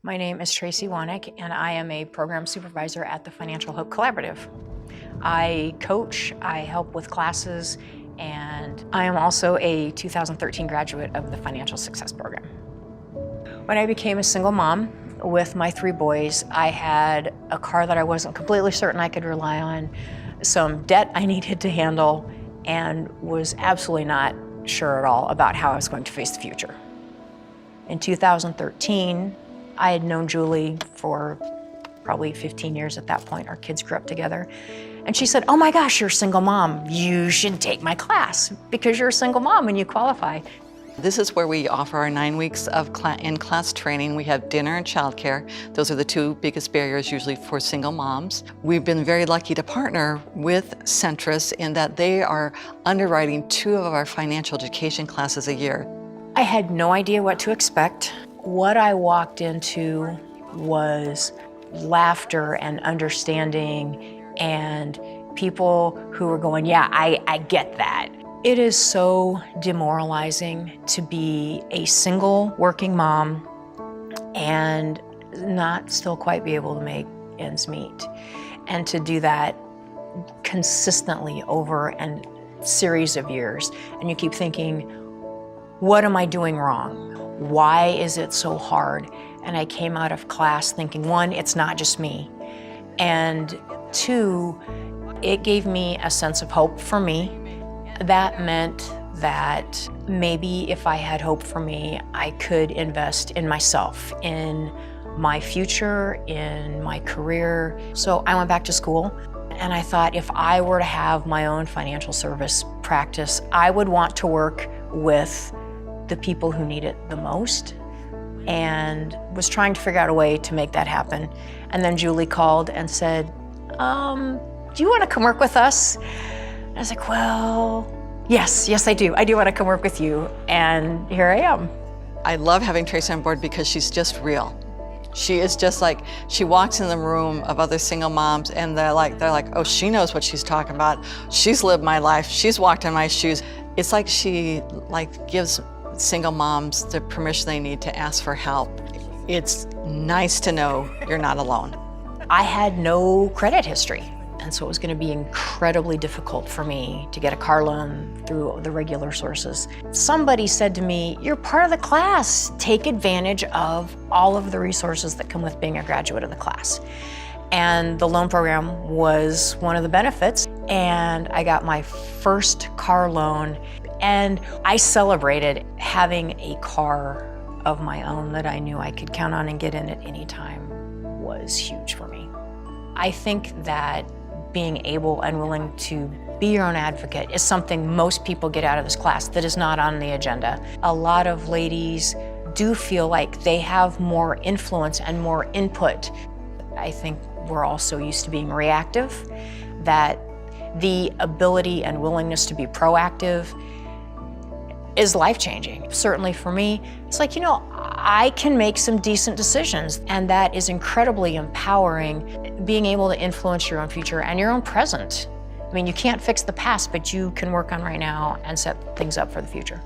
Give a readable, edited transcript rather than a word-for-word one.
My name is Tracey and I am a program supervisor at the Financial Hope Collaborative. I coach, I help with classes, and I am also a 2013 graduate of the Financial Success Program. When I became a single mom with my 3 boys, I had a car that I wasn't completely certain I could rely on, some debt I needed to handle, and was absolutely not sure at all about how I was going to face the future. In 2013, I had known Julie for probably 15 years at that point. Our kids grew up together. And she said, "Oh my gosh, you're a single mom. You should take my class because you're a single mom and you qualify." This is where we offer our 9 weeks of in-class training. We have dinner and childcare. Those are the 2 biggest barriers usually for single moms. We've been very lucky to partner with Centris in that they are underwriting 2 of our financial education classes a year. I had no idea what to expect. What I walked into was laughter and understanding and people who were going, "Yeah, I get that." It is so demoralizing to be a single working mom and not still quite be able to make ends meet. And to do that consistently over a series of years. And you keep thinking, what am I doing wrong? Why is it so hard? And I came out of class thinking, 1, it's not just me. And 2, it gave me a sense of hope for me. That meant that maybe if I had hope for me, I could invest in myself, in my future, in my career. So I went back to school and I thought if I were to have my own financial service practice, I would want to work with the people who need it the most, and was trying to figure out a way to make that happen. And then Julie called and said, "Do you want to come work with us?" I was like, "Well, yes, I do. I do want to come work with you." And here I am. I love having Tracey on board because she's just real. She is just like, she walks in the room of other single moms and they're like, "Oh, she knows what she's talking about. She's lived my life. She's walked in my shoes." It's like she gives single moms the permission they need to ask for help. It's nice to know you're not alone. I had no credit history, and so it was going to be incredibly difficult for me to get a car loan through the regular sources. Somebody said to me, "You're part of the class. Take advantage of all of the resources that come with being a graduate of the class." And the loan program was one of the benefits, and I got my first car loan. And I celebrated having a car of my own that I knew I could count on and get in at any time was huge for me. I think that being able and willing to be your own advocate is something most people get out of this class that is not on the agenda. A lot of ladies do feel like they have more influence and more input. I think we're all so used to being reactive that the ability and willingness to be proactive is life-changing. Certainly for me, it's like, I can make some decent decisions, and that is incredibly empowering, being able to influence your own future and your own present. I mean, you can't fix the past, but you can work on right now and set things up for the future.